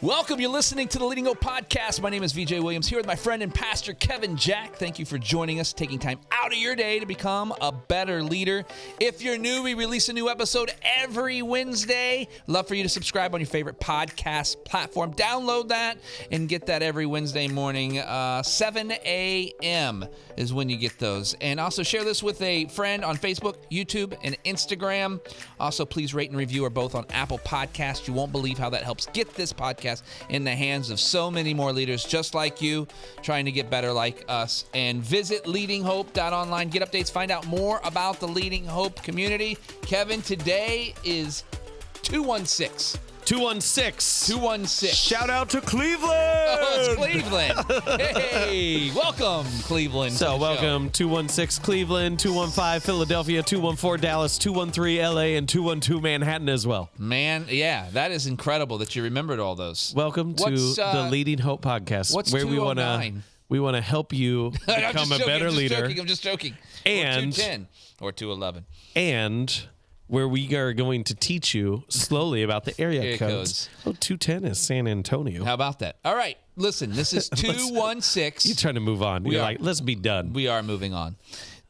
Welcome. You're listening to the Leading Hope Podcast. My name is VJ Williams, here with my friend and pastor Kevin Jack. Thank you for joining us, taking time out of your day to become a better leader. If you're new, we release a new episode every Wednesday. Love for you to subscribe on your favorite podcast platform. Download that and get that every Wednesday morning. 7 a.m. is when you get those. And also share this with a friend on Facebook, YouTube, and Instagram. Also, please rate and review are both on Apple Podcasts. You won't believe how that helps get this podcast in the hands of so many more leaders just like you, trying to get better like us. And visit leadinghope.online. Get updates, find out more about the Leading Hope community. Kevin, today is 216. 216. Shout out to Cleveland. Oh, it's Cleveland. Hey, welcome, Cleveland. So welcome, 216 Cleveland, 215 Philadelphia, 214 Dallas, 213 LA, and 212 Manhattan as well. Man, yeah, that is incredible that you remembered all those. Welcome to the Leading Hope Podcast, what's where 209? we want to help you become a better leader. I'm just joking. And or 210 or 211. And where we are going to teach you slowly about the area codes. Oh, 210 is San Antonio. How about that? All right, listen, this is 216. You're trying to move on. You're like, let's be done. We are moving on.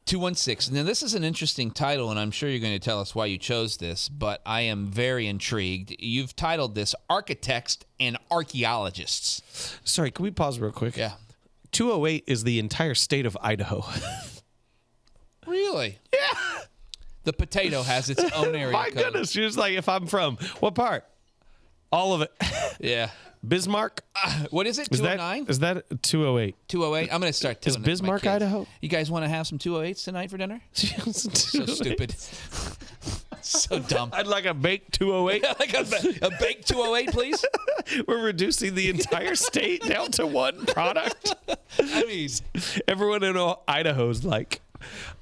216. Now, this is an interesting title, and I'm sure you're going to tell us why you chose this, but I am very intrigued. You've titled this Architects and Archaeologists. Sorry, can we pause real quick? Yeah. 208 is the entire state of Idaho. Really? Yeah. The potato has its own area My code. goodness, you're just like, if I'm from what part? All of it. Yeah. Bismarck? What is it, 209? Is that 208? 208? I'm going to start doing Is Bismarck, Idaho? You guys want to have some 208s tonight for dinner? So stupid. So dumb. I'd like a baked 208. Like a baked 208, please? We're reducing the entire state down to one product. I mean, everyone in Idaho's like,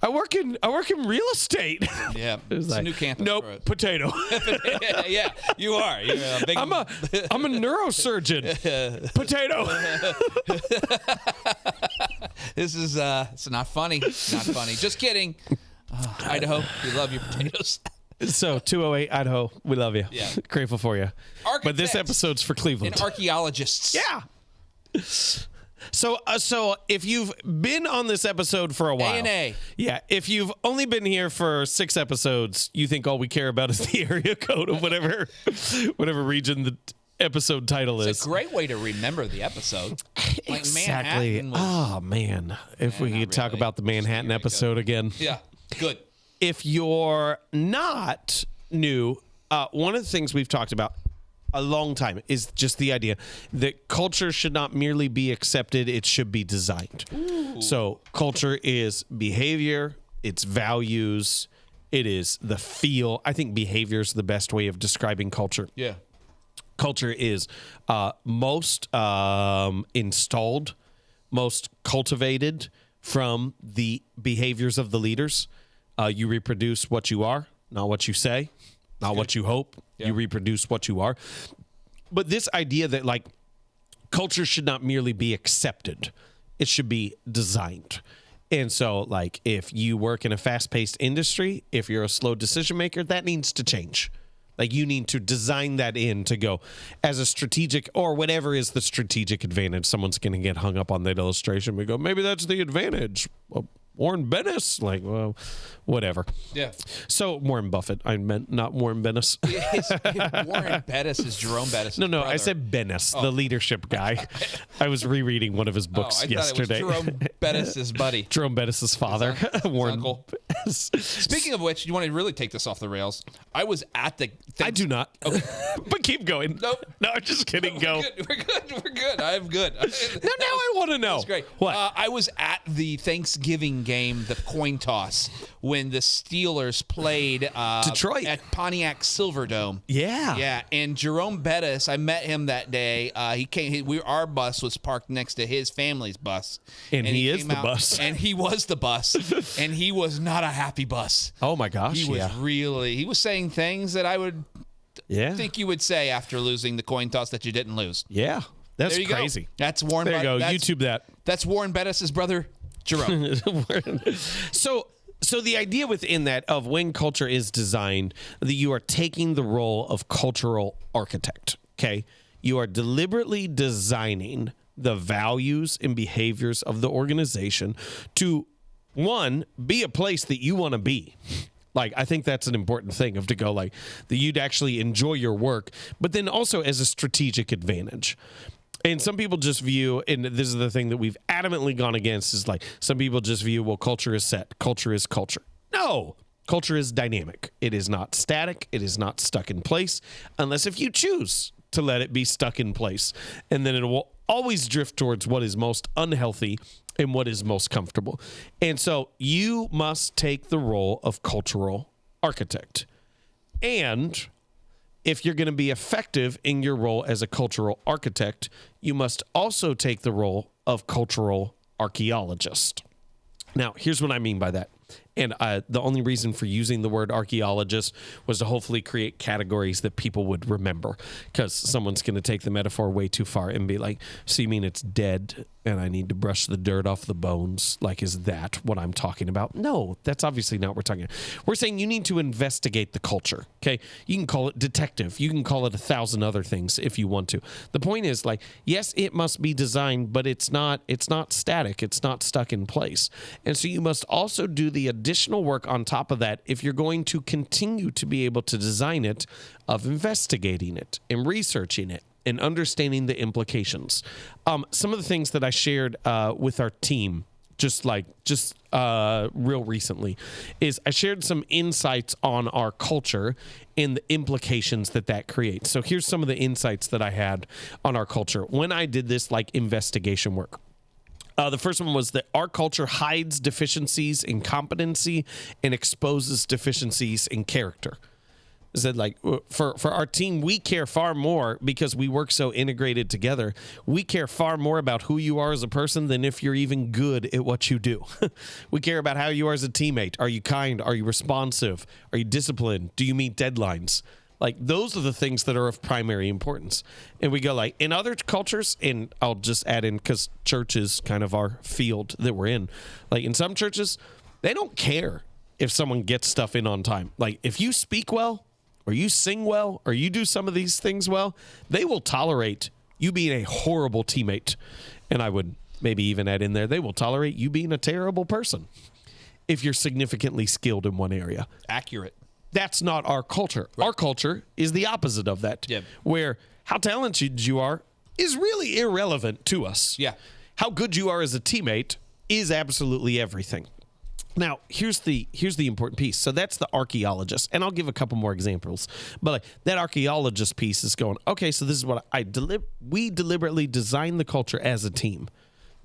I work in real estate. Yeah, it's like, a new campus. Nope, potato. Yeah, you are. You're a big... I'm a neurosurgeon. Potato. This is it's not funny. Not funny. Just kidding. Idaho, we love your potatoes. So 208 Idaho, we love you. Yeah, grateful for you. But this episode's for Cleveland. And archaeologists. Yeah. So if you've been on this episode for a while, A&A. Yeah, if you've only been here for 6 episodes, you think all we care about is the area code of whatever region the episode title is. It's a great way to remember the episode. Like exactly. Oh man, if we could talk about the Manhattan episode again. Yeah, good. If you're not new, one of the things we've talked about a long time is just the idea that culture should not merely be accepted, it should be designed. Ooh. So culture is behavior, it's values, it is the feel. I think behavior is the best way of describing culture. Yeah. Culture is most installed, most cultivated from the behaviors of the leaders. You reproduce what you are, not what you say, not what you hope. Yeah. You reproduce what you are. But this idea that like culture should not merely be accepted, it should be designed. And so like if you work in a fast-paced industry, if you're a slow decision maker, that needs to change. Like you need to design that in to go as a strategic or whatever is the strategic advantage. Someone's going to get hung up on that illustration. We go, maybe that's the advantage. Well, Warren Bennis, like, well, whatever. Yeah. So Warren Buffett, I meant not Warren Bennis. Warren Bettis is Jerome Bettis. No, brother. I said Bennis, the leadership guy. I was rereading one of his books yesterday. It was Jerome Bettis's buddy. Jerome Bettis's father, Warren. Uncle. Speaking of which, you want to really take this off the rails? I was at the. I do not. Okay. But keep going. Nope. No, I'm just kidding. Go. We're good. I'm good. Now I want to know. That's great. What? I was at the Thanksgiving game, the coin toss, when the Steelers played Detroit at Pontiac Silverdome. Yeah. Yeah. And Jerome Bettis, I met him that day. He came. Our bus was parked next to his family's bus, and he is the bus. And he was the bus, and he was not a happy bus. Oh my gosh. He was really. He was saying things that I would. Yeah. Think you would say after losing the coin toss that you didn't lose. Yeah. That's crazy. Go. That's Warren. There you go. YouTube that. That's Warren Bettis' brother, Jerome. So the idea within that of when culture is designed, that you are taking the role of cultural architect. Okay. You are deliberately designing the values and behaviors of the organization to, one, be a place that you want to be. Like, I think that's an important thing of to go like that you'd actually enjoy your work, but then also as a strategic advantage. And some people just view, and this is the thing that we've adamantly gone against, is like some people just view, well, culture is set. Culture is culture. No, culture is dynamic. It is not static. It is not stuck in place unless if you choose to let it be stuck in place. And then it will always drift towards what is most unhealthy and what is most comfortable. And so you must take the role of cultural architect. And if you're going to be effective in your role as a cultural architect, you must also take the role of cultural archaeologist. Now, here's what I mean by that. And the only reason for using the word archaeologist was to hopefully create categories that people would remember, because someone's going to take the metaphor way too far and be like, so you mean it's dead and I need to brush the dirt off the bones? Like, is that what I'm talking about? No, that's obviously not what we're talking about. We're saying you need to investigate the culture, okay? You can call it detective. You can call it 1,000 other things if you want to. The point is, like, yes, it must be designed, but it's not static. It's not stuck in place. And so you must also do the additional work on top of that if you're going to continue to be able to design it, of investigating it and researching it and understanding the implications. Some of the things that I shared with our team just real recently is I shared some insights on our culture and the implications that creates. So here's some of the insights that I had on our culture when I did this like investigation work. The first one was that our culture hides deficiencies in competency and exposes deficiencies in character. I said, like, for our team, we care far more because we work so integrated together. We care far more about who you are as a person than if you're even good at what you do. We care about how you are as a teammate. Are you kind? Are you responsive? Are you disciplined? Do you meet deadlines? Like, those are the things that are of primary importance. And we go like, in other cultures, and I'll just add in, because church is kind of our field that we're in. Like, in some churches, they don't care if someone gets stuff in on time. Like, if you speak well, or you sing well, or you do some of these things well, they will tolerate you being a horrible teammate. And I would maybe even add in there, they will tolerate you being a terrible person if you're significantly skilled in one area. Accurate. That's not our culture. Right. Our culture is the opposite of that, where how talented you are is really irrelevant to us. Yeah. How good you are as a teammate is absolutely everything. Now, here's the important piece. So that's the archaeologist, and I'll give a couple more examples. But like, that archaeologist piece is going, okay, so this is what we deliberately designed the culture as a team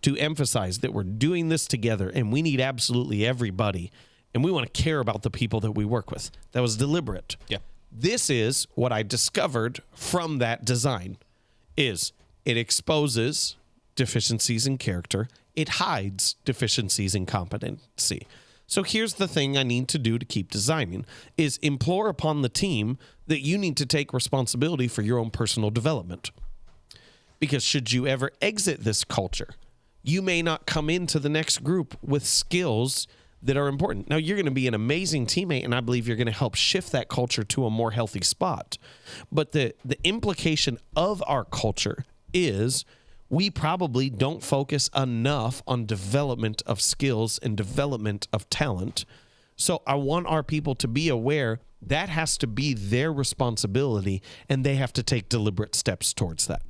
to emphasize that we're doing this together, and we need absolutely everybody. And we want to care about the people that we work with. That was deliberate. Yeah. This is what I discovered from that design is it exposes deficiencies in character. It hides deficiencies in competency. So here's the thing I need to do to keep designing is implore upon the team that you need to take responsibility for your own personal development. Because should you ever exit this culture, you may not come into the next group with skills that are important. Now, you're going to be an amazing teammate, and I believe you're going to help shift that culture to a more healthy spot. But the implication of our culture is we probably don't focus enough on development of skills and development of talent. So I want our people to be aware that has to be their responsibility, and they have to take deliberate steps towards that.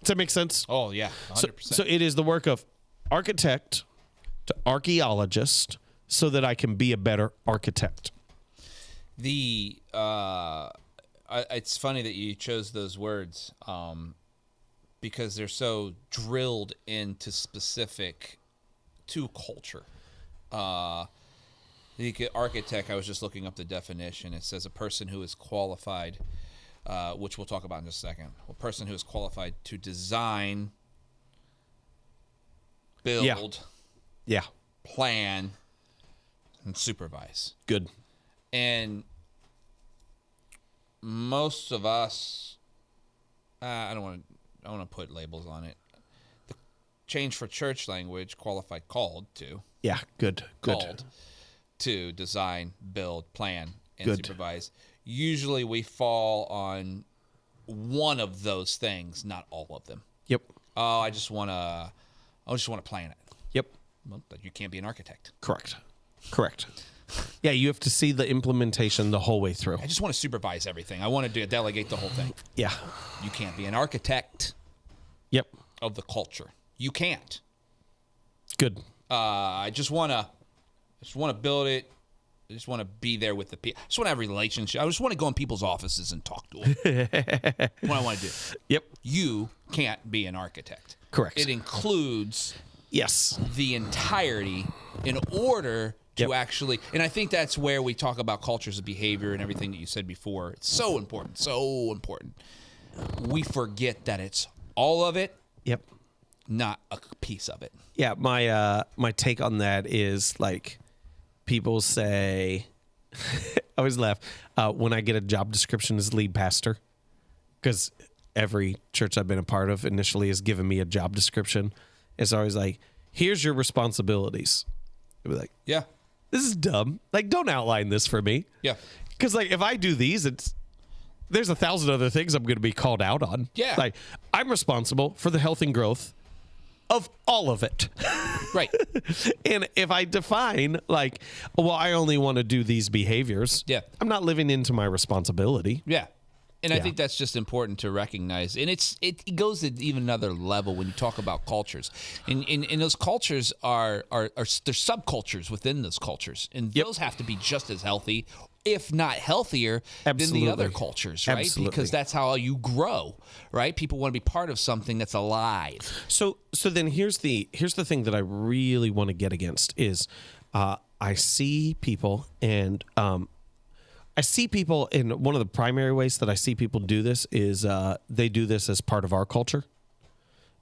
Does that make sense? Oh, yeah, 100%. So it is the work of architect to archaeologist, so that I can be a better architect. It's funny that you chose those words because they're so drilled into specific to culture. The architect, I was just looking up the definition. It says a person who is qualified, which we'll talk about in just a second. A person who is qualified to design, build, plan, and supervise. Good. And most of us, I don't want to put labels on it. The change for church language, qualified, called to. Yeah, good. Called to design, build, plan, and supervise. Usually we fall on one of those things, not all of them. Yep. Oh, I just want to plan it. Yep. Well, but you can't be an architect. Correct. Yeah, you have to see the implementation the whole way through. I just want to supervise everything. I want to delegate the whole thing. Yeah. You can't be an architect Yep. of the culture. You can't. Good. I just want to build it. I just want to be there with the people. I just want to have a relationship. I just want to go in people's offices and talk to them. What I want to do. Yep. You can't be an architect. Correct. It includes Yes. the entirety in order to actually, and I think that's where we talk about cultures of behavior and everything that you said before. It's so important, so important. We forget that it's all of it, Yep. not a piece of it. Yeah, my take on that is like people say, I always laugh when I get a job description as lead pastor, because every church I've been a part of initially has given me a job description. It's always like, here's your responsibilities. It'd be like, Yeah. this is dumb. Like, don't outline this for me. Yeah. Because like if I do these, there's 1,000 other things I'm going to be called out on. Yeah. Like I'm responsible for the health and growth of all of it. Right. And if I define like, well, I only want to do these behaviors. Yeah. I'm not living into my responsibility. Yeah. And I Yeah. think that's just important to recognize. And it goes to even another level when you talk about cultures. And those cultures are there's subcultures within those cultures. And those have to be just as healthy, if not healthier, than the other cultures, right? Absolutely. Because that's how you grow, right? People want to be part of something that's alive. So then here's the thing that I really want to get against is I see people and one of the primary ways that I see people do this is they do this as part of our culture.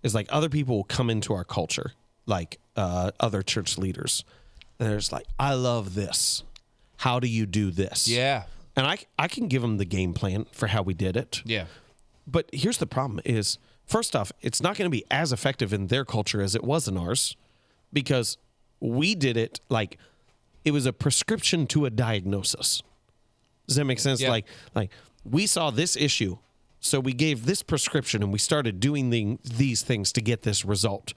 Is like other people will come into our culture, like other church leaders. And they're just like, I love this. How do you do this? Yeah. And I can give them the game plan for how we did it. Yeah. But here's the problem is, first off, it's not going to be as effective in their culture as it was in ours because we did it like it was a prescription to a diagnosis. Does that make sense? Yeah. Like we saw this issue, so we gave this prescription and we started doing these things to get this result.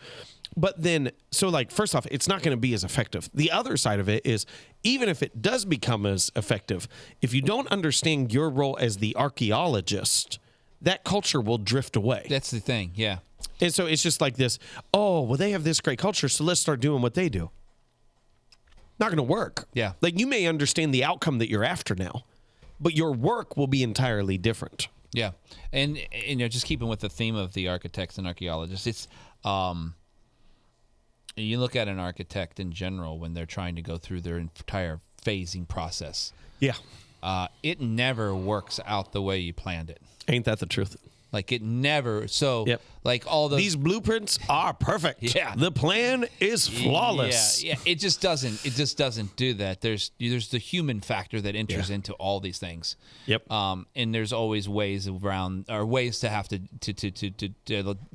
But then, so like, first off, it's not going to be as effective. The other side of it is, even if it does become as effective, if you don't understand your role as the archaeologist, that culture will drift away. That's the thing. Yeah. And so it's just like this, oh, well, they have this great culture, so let's start doing what they do. Not going to work. Yeah. Like you may understand the outcome that you're after now, but your work will be entirely different. Yeah. And just keeping with the theme of the architects and archaeologists, it's, you look at an architect in general when they're trying to go through their entire phasing process. Yeah. It never works out the way you planned it. Ain't that the truth? Like it never. So Yep. like all These blueprints are perfect. Yeah. The plan is flawless. Yeah. It just doesn't do that. There's the human factor that enters into all these things. Yep. And there's always ways around or ways to have to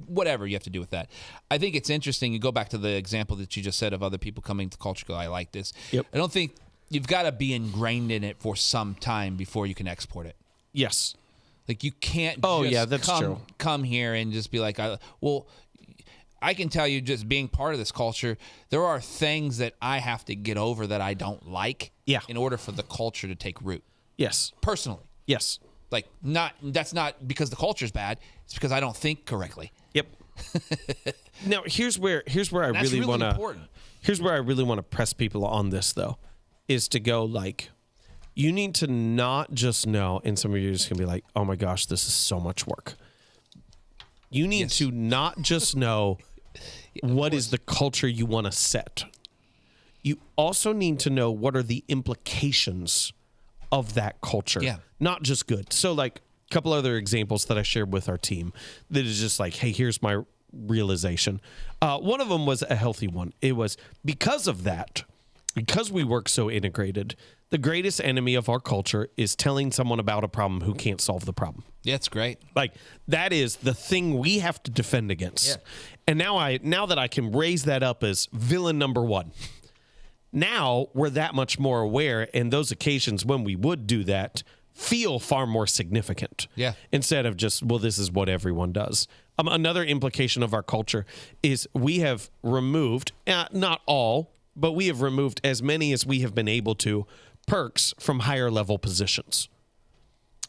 whatever you have to do with that. I think it's interesting. You go back to the example that you just said of other people coming to culture. I like this. Yep. I don't think you've got to be ingrained in it for some time before you can export it. Yes. Like you can't that's true. come here and just be like, I can tell you just being part of this culture, there are things that I have to get over that I don't like in order for the culture to take root. Yes. Personally. Yes. Like that's not because the culture's bad, it's because I don't think correctly. Yep. Now here's where I That's really want to important. Here's where I really want to press people on this though, is to go like, you need to not just know, and some of you are just going to be like, oh my gosh, this is so much work. You need to not just know what is the culture you want to set. You also need to know what are the implications of that culture. Yeah. Not just good. So like a couple other examples that I shared with our team that is just like, hey, here's my realization. One of them was a healthy one. It was because of that, because we work so integrated, the greatest enemy of our culture is telling someone about a problem who can't solve the problem. Yeah, it's great. Like that is the thing we have to defend against. Yeah. And now that I can raise that up as villain number one, now we're that much more aware. And those occasions when we would do that, feel far more significant. Yeah. Instead of just, well, this is what everyone does. Another implication of our culture is we have removed, not all, but we have removed as many as we have been able to, perks from higher level positions.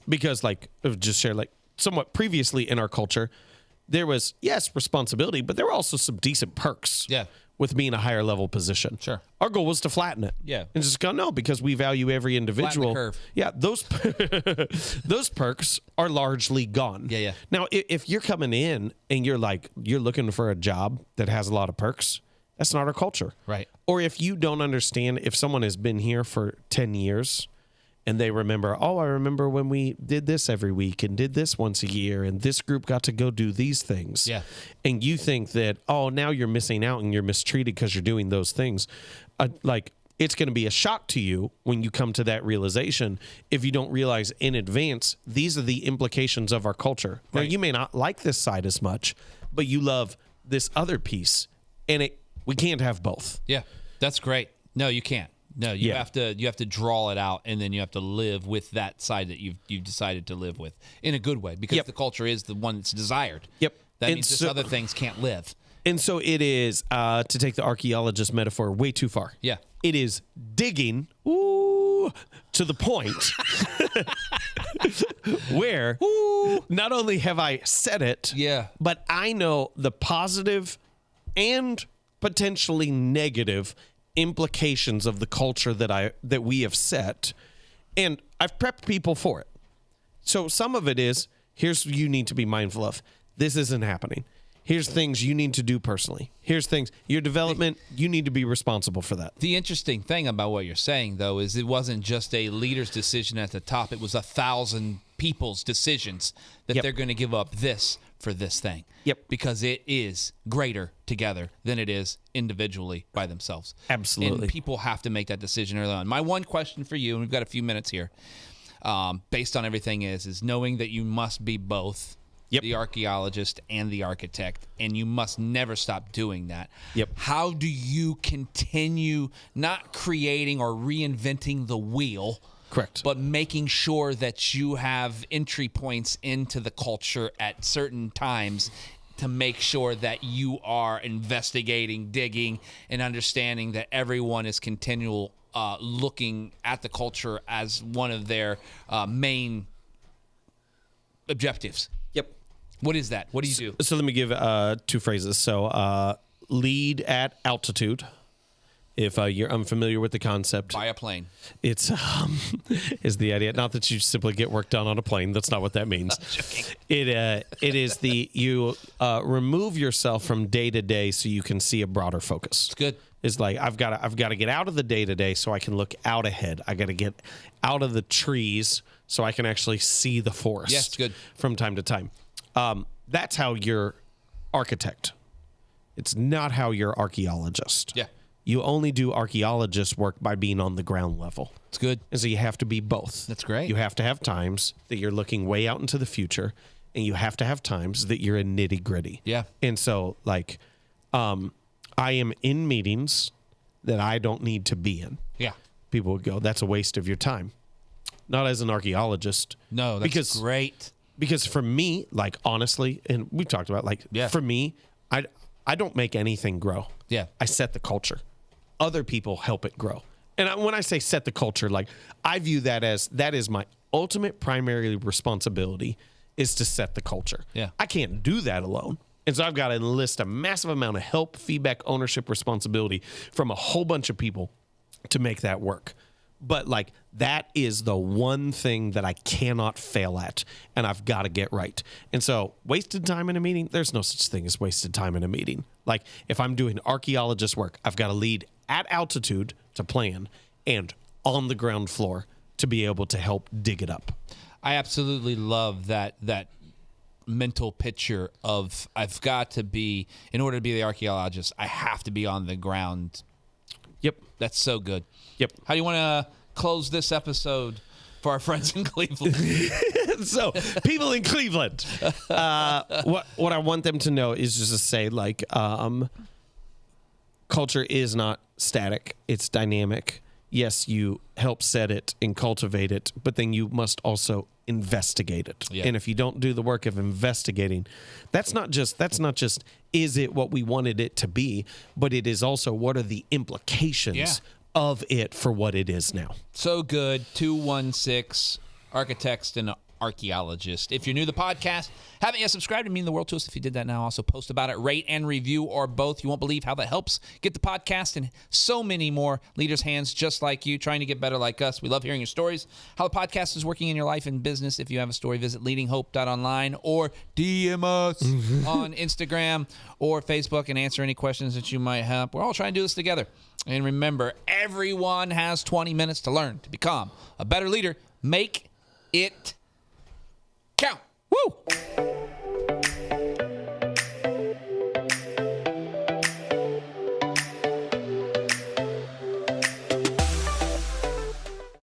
Because, like, just share, like, somewhat previously in our culture, there was, yes, responsibility, but there were also some decent perks. Yeah. With being a higher level position. Sure. Our goal was to flatten it. Yeah. And just go, no, because we value every individual. Flatten the curve. Yeah, those perks are largely gone. Yeah. Now, if you're coming in and you're looking for a job that has a lot of perks, that's not our culture. Right. Or if you don't understand, if someone has been here for 10 years and they remember, I remember when we did this every week and did this once a year and this group got to go do these things. Yeah. And you think that, now you're missing out and you're mistreated because you're doing those things. It's going to be a shock to you when you come to that realization if you don't realize in advance, these are the implications of our culture. Now, you may not like this side as much, but you love this other piece. And we can't have both. Yeah. That's great. No, you can't. No, you have to draw it out, and then you have to live with that side that you've decided to live with in a good way, because the culture is the one that's desired. Yep. That means just other things can't live. And so it is, to take the archaeologist metaphor way too far. Yeah. It is digging to the point where not only have I said it, but I know the positive and potentially negative implications of the culture that we have set, and I've prepped people for it. So some of it is, here's what you need to be mindful of. This isn't happening. Here's things you need to do personally. Here's things, your development, you need to be responsible for that. The interesting thing about what you're saying, though, is it wasn't just a leader's decision at the top. It was 1,000 people's decisions that they're going to give up this for this thing. Yep. Because it is greater together than it is individually by themselves. Absolutely. And people have to make that decision early on. My one question for you, and we've got a few minutes here, based on everything is knowing that you must be both the archaeologist and the architect, and you must never stop doing that. Yep. How do you continue not creating or reinventing the wheel? Correct. But making sure that you have entry points into the culture at certain times to make sure that you are investigating, digging, and understanding that everyone is continual looking at the culture as one of their main objectives. Yep. What is that? What do you do? So let me give two phrases. So lead at altitude. If you're unfamiliar with the concept, Buy a plane. It's is the idea. Not that you simply get work done on a plane. That's not what that means. It is you remove yourself from day to day so you can see a broader focus. It's good. It's like I've got to get out of the day to day so I can look out ahead. I got to get out of the trees so I can actually see the forest. Yes, good. From time to time. That's how you're architect. It's not how you're archaeologist. Yeah. You only do archaeologist work by being on the ground level. It's good. And so you have to be both. That's great. You have to have times that you're looking way out into the future, and you have to have times that you're in nitty gritty. Yeah. And so, like, I am in meetings that I don't need to be in. Yeah. People would go, that's a waste of your time. Not as an archaeologist. No, that's great. Because for me, like, honestly, and we've talked about, like, for me, I don't make anything grow. Yeah. I set the culture. Other people help it grow. And when I say set the culture, like, I view that is my ultimate primary responsibility is to set the culture. Yeah. I can't do that alone. And so I've got to enlist a massive amount of help, feedback, ownership, responsibility from a whole bunch of people to make that work. But, like, that is the one thing that I cannot fail at, and I've got to get right. And so wasted time in a meeting, there's no such thing as wasted time in a meeting. Like, if I'm doing archaeologist work, I've got to lead at altitude to plan and on the ground floor to be able to help dig it up. I absolutely love that mental picture of I've got to be, in order to be the archaeologist, I have to be on the ground. Yep. That's so good. Yep. How do you want to close this episode for our friends in Cleveland? So, people in Cleveland, what I want them to know is just to say, like, culture is not static. It's dynamic. yes, you help set it and cultivate it, but then you must also investigate it. Yeah. And if you don't do the work of investigating, that's not just is it what we wanted it to be, but it is also what are the implications of it for what it is now. So good. 216 Architects and Archaeologists. If you're new to the podcast, haven't yet subscribed, it means the world to us if you did that now. Also post about it, rate and review, or both. You won't believe how that helps get the podcast in so many more leaders' hands just like you, trying to get better like us. We love hearing your stories, how the podcast is working in your life and business. If you have a story, visit leadinghope.online or DM us on Instagram or Facebook and answer any questions that you might have. We're all trying to do this together. And remember, everyone has 20 minutes to learn to become a better leader. Make it count. Woo!